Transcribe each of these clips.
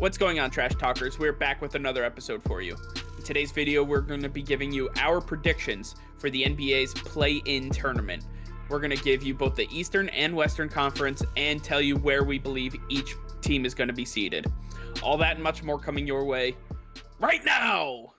What's going on, Trash Talkers? We're back with another episode for you. In today's video, we're going to be giving you our predictions for the NBA's play-in tournament. We're going to give you both the Eastern and Western Conference and tell you where we believe each team is going to be seeded. All that and much more coming your way right now!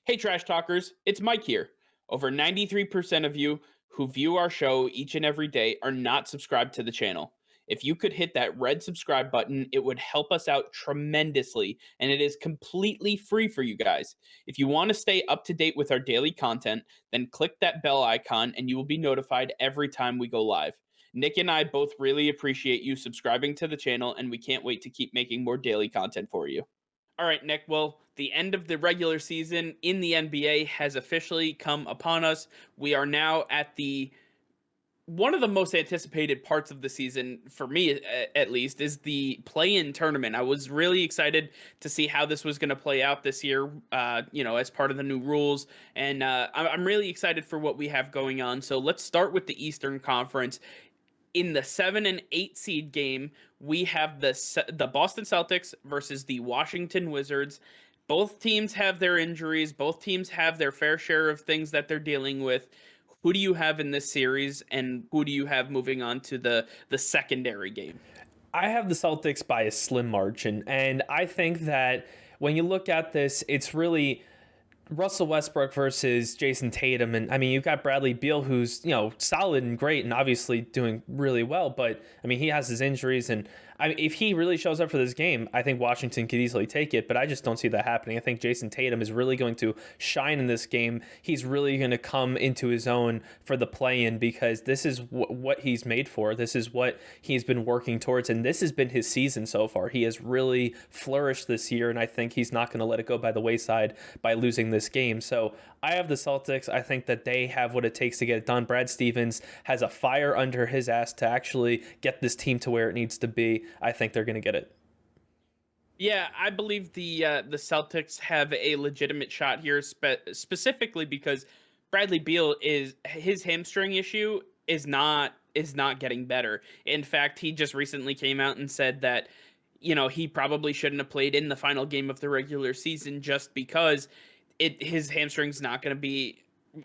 Hey Trash Talkers, it's Mike here. Over 93% of you who view our show each and every day are not subscribed to the channel. If you could hit that red subscribe button, it would help us out tremendously, and it is completely free for you guys. If you want to stay up to date with our daily content, then click that bell icon and you will be notified every time we go live. Nick and I both really appreciate you subscribing to the channel, and we can't wait to keep making more daily content for you. All right, Nick. Well, the end of the regular season in the NBA has officially come upon us. We are now at the one of the most anticipated parts of the season, for me at least, is the play-in tournament. I was really excited to see how this was going to play out this year, as part of the new rules. And I'm really excited for what we have going on. So let's start with the Eastern Conference. In the 7 and 8 seed game, we have the Boston Celtics versus the Washington Wizards. Both teams have their injuries. Both teams have their fair share of things that they're dealing with. Who do you have in this series, and who do you have moving on to the secondary game? I have the Celtics by a slim margin, and I think that when you look at this, it's really Russell Westbrook versus Jason Tatum. And I mean, you've got Bradley Beal, who's, solid and great and obviously doing really well. But I mean, he has his injuries. And I mean, if he really shows up for this game, I think Washington could easily take it. But I just don't see that happening. I think Jason Tatum is really going to shine in this game. He's really going to come into his own for the play-in, because this is what he's made for. This is what he's been working towards. And this has been his season so far. He has really flourished this year. And I think he's not going to let it go by the wayside by losing this game. So I have the Celtics. I think that they have what it takes to get it done. Brad Stevens has a fire under his ass to actually get this team to where it needs to be. I think they're going to get it. Yeah, I believe the Celtics have a legitimate shot here, specifically because Bradley Beal his hamstring issue is not getting better. In fact, he just recently came out and said that he probably shouldn't have played in the final game of the regular season just because his hamstring's not going to be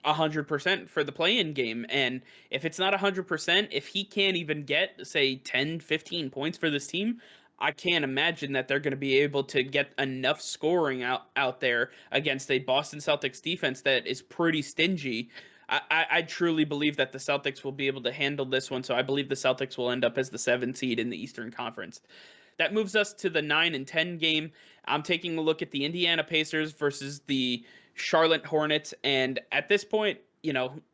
100% for the play-in game. And if it's not 100%, if he can't even get, say, 10, 15 points for this team, I can't imagine that they're going to be able to get enough scoring out there against a Boston Celtics defense that is pretty stingy. I truly believe that the Celtics will be able to handle this one, so I believe the Celtics will end up as the 7 seed in the Eastern Conference. That moves us to the 9 and 10 game. I'm taking a look at the Indiana Pacers versus the Charlotte Hornets, and at this point,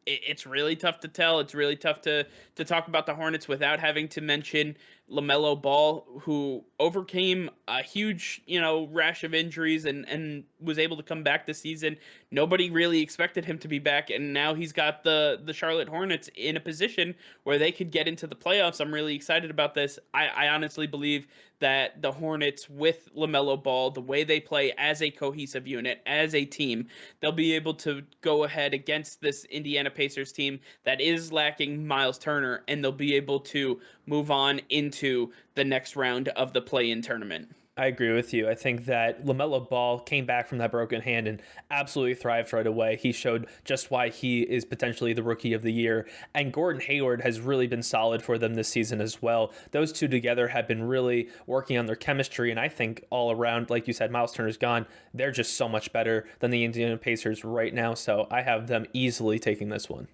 it's really tough to tell. It's really tough to talk about the Hornets without having to mention LaMelo Ball, who overcame a huge, rash of injuries and was able to come back this season. Nobody really expected him to be back, and now he's got the Charlotte Hornets in a position where they could get into the playoffs. I'm really excited about this. I honestly believe that the Hornets, with LaMelo Ball, the way they play as a cohesive unit, as a team, they'll be able to go ahead against this Indiana Pacers team that is lacking Miles Turner, and they'll be able to move on into the next round of the play-in tournament. I agree with you. I think that LaMelo Ball came back from that broken hand and absolutely thrived right away. He showed just why he is potentially the rookie of the year. And Gordon Hayward has really been solid for them this season as well. Those two together have been really working on their chemistry. And I think all around, like you said, Miles Turner's gone. They're just so much better than the Indiana Pacers right now. So I have them easily taking this one.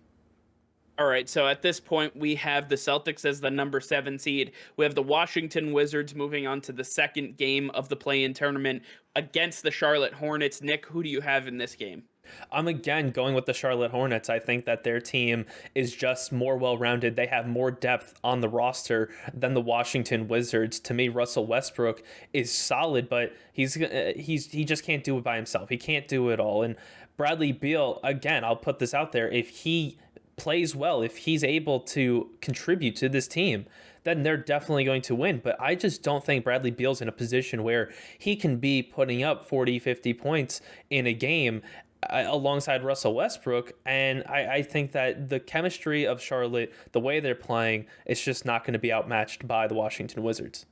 All right, so at this point, we have the Celtics as the number 7 seed. We have the Washington Wizards moving on to the second game of the play-in tournament against the Charlotte Hornets. Nick, who do you have in this game? I'm again going with the Charlotte Hornets. I think that their team is just more well rounded. They have more depth on the roster than the Washington Wizards. To me, Russell Westbrook is solid, but he just can't do it by himself. He can't do it all. And Bradley Beal, again, I'll put this out there. If he plays well, if he's able to contribute to this team, then they're definitely going to win. But I just don't think Bradley Beal's in a position where he can be putting up 40, 50 points in a game alongside Russell Westbrook. And I think that the chemistry of Charlotte, the way they're playing, it's just not going to be outmatched by the Washington Wizards.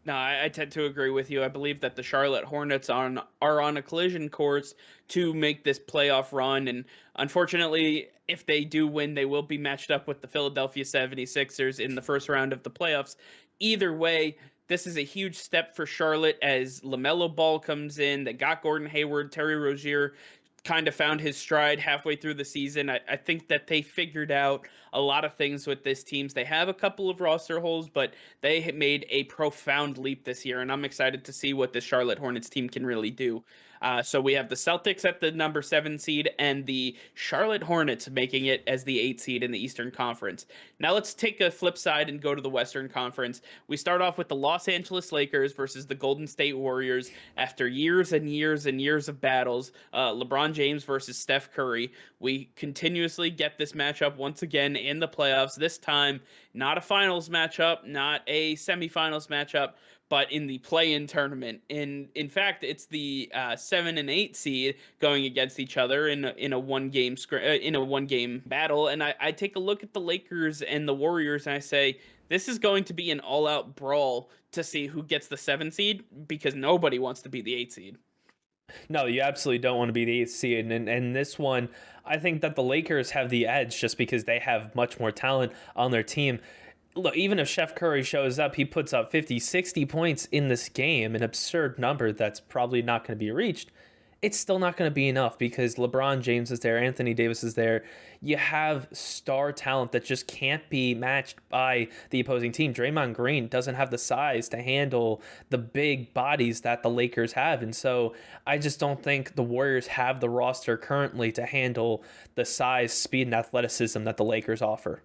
No, I tend to agree with you. I believe that the Charlotte Hornets are on a collision course to make this playoff run. And unfortunately, if they do win, they will be matched up with the Philadelphia 76ers in the first round of the playoffs. Either way, this is a huge step for Charlotte as LaMelo Ball comes in. They got Gordon Hayward, Terry Rozier kind of found his stride halfway through the season. I think that they figured out a lot of things with this team. They have a couple of roster holes, but they have made a profound leap this year, and I'm excited to see what the Charlotte Hornets team can really do. So we have the Celtics at the number 7 seed and the Charlotte Hornets making it as the 8 seed in the Eastern Conference. Now let's take a flip side and go to the Western Conference. We start off with the Los Angeles Lakers versus the Golden State Warriors after years and years and years of battles. LeBron James versus Steph Curry. We continuously get this matchup once again in the playoffs. This time, not a finals matchup, not a semifinals matchup, but in the play-in tournament. In fact, it's the 7 and 8 seed going against each other in a one game battle. And I take a look at the Lakers and the Warriors, and I say this is going to be an all-out brawl to see who gets the 7 seed because nobody wants to be the 8 seed. No, you absolutely don't want to be the 8th seed. And this one, I think that the Lakers have the edge just because they have much more talent on their team. Look, even if Chef Curry shows up, he puts up 50, 60 points in this game, an absurd number that's probably not going to be reached. It's still not going to be enough because LeBron James is there, Anthony Davis is there. You have star talent that just can't be matched by the opposing team. Draymond Green doesn't have the size to handle the big bodies that the Lakers have. And so I just don't think the Warriors have the roster currently to handle the size, speed, and athleticism that the Lakers offer.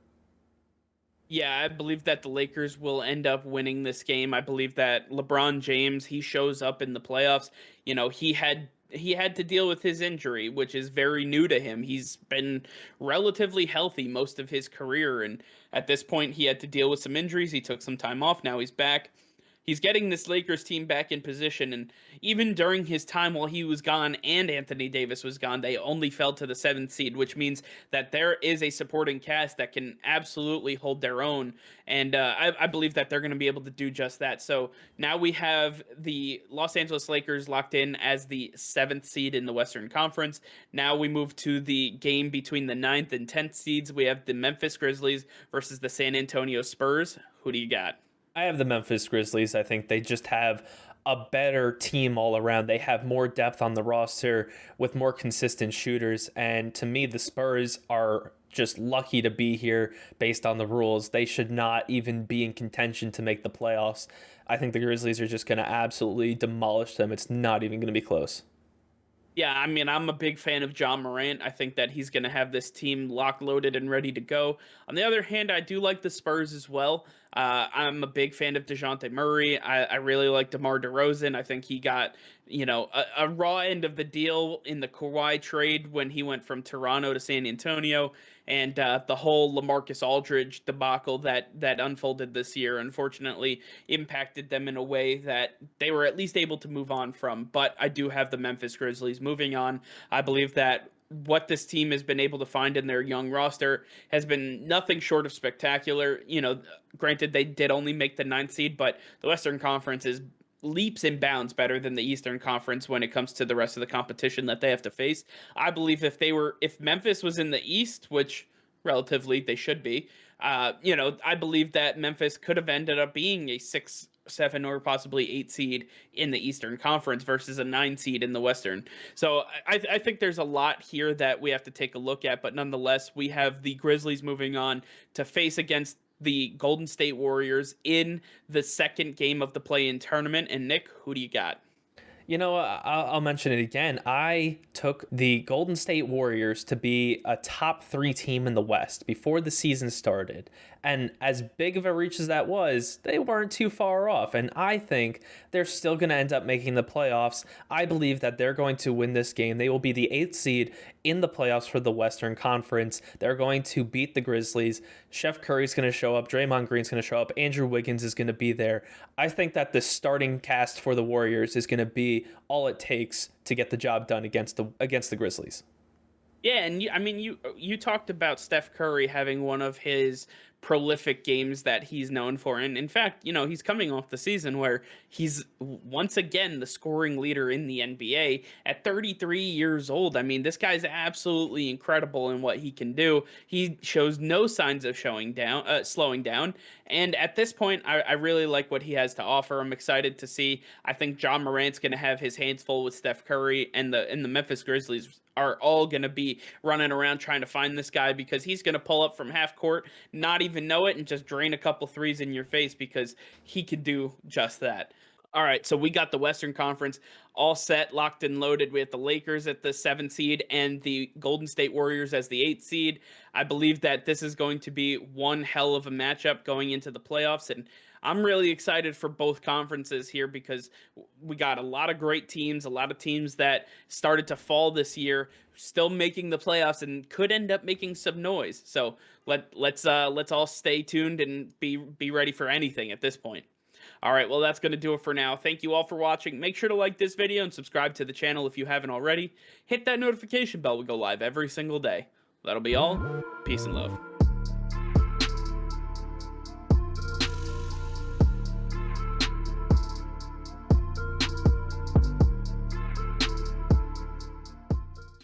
Yeah, I believe that the Lakers will end up winning this game. I believe that LeBron James, he shows up in the playoffs. You know, he had to deal with his injury, which is very new to him. He's been relatively healthy most of his career, and at this point he had to deal with some injuries. He took some time off. Now he's back. He's getting this Lakers team back in position, and even during his time while he was gone and Anthony Davis was gone, they only fell to the 7th seed, which means that there is a supporting cast that can absolutely hold their own, and I believe that they're going to be able to do just that. So now we have the Los Angeles Lakers locked in as the 7th seed in the Western Conference. Now we move to the game between the 9th and 10th seeds. We have the Memphis Grizzlies versus the San Antonio Spurs. Who do you got? I have the Memphis Grizzlies. I think they just have a better team all around. They have more depth on the roster with more consistent shooters. And to me, the Spurs are just lucky to be here based on the rules. They should not even be in contention to make the playoffs. I think the Grizzlies are just going to absolutely demolish them. It's not even going to be close. Yeah, I mean, I'm a big fan of John Morant. I think that he's going to have this team lock loaded and ready to go. On the other hand, I do like the Spurs as well. I'm a big fan of DeJounte Murray. I really like DeMar DeRozan. I think he got, a raw end of the deal in the Kawhi trade when he went from Toronto to San Antonio. And the whole LaMarcus Aldridge debacle that unfolded this year, unfortunately, impacted them in a way that they were at least able to move on from. But I do have the Memphis Grizzlies moving on. I believe that what this team has been able to find in their young roster has been nothing short of spectacular. Granted, they did only make the 9th seed, but the Western Conference is leaps and bounds better than the Eastern Conference when it comes to the rest of the competition that they have to face. I believe if Memphis was in the East, which relatively they should be, I believe that Memphis could have ended up being a 6, 7, or possibly 8 seed in the Eastern Conference versus a 9 seed in the Western. So I think there's a lot here that we have to take a look at, but nonetheless, we have the Grizzlies moving on to face against the Golden State Warriors in the second game of the play-in tournament. And Nick, who do you got? I'll mention it again. I took the Golden State Warriors to be a top 3 team in the West before the season started. And as big of a reach as that was, they weren't too far off. And I think they're still going to end up making the playoffs. I believe that they're going to win this game. They will be the 8th seed in the playoffs for the Western Conference. They're going to beat the Grizzlies. Chef Curry's going to show up. Draymond Green's going to show up. Andrew Wiggins is going to be there. I think that the starting cast for the Warriors is going to be all it takes to get the job done against the Grizzlies. Yeah, and you talked about Steph Curry having one of his prolific games that he's known for, and in fact, he's coming off the season where he's once again the scoring leader in the NBA at 33 years old. I mean, this guy's absolutely incredible in what he can do. He shows no signs of slowing down, and at this point, I really like what he has to offer. I'm excited to see. I think John Morant's going to have his hands full with Steph Curry, and the Memphis Grizzlies are all going to be running around trying to find this guy because he's going to pull up from half court, not even know it, and just drain a couple threes in your face because he could do just that. All right, so we got the Western Conference all set, locked and loaded. We have the Lakers at the 7th seed and the Golden State Warriors as the 8th seed. I believe that this is going to be one hell of a matchup going into the playoffs, and I'm really excited for both conferences here because we got a lot of great teams, a lot of teams that started to fall this year, still making the playoffs and could end up making some noise. So let's all stay tuned and be ready for anything at this point. All right, well, that's going to do it for now. Thank you all for watching. Make sure to like this video and subscribe to the channel if you haven't already. Hit that notification bell. We go live every single day. That'll be all. Peace and love.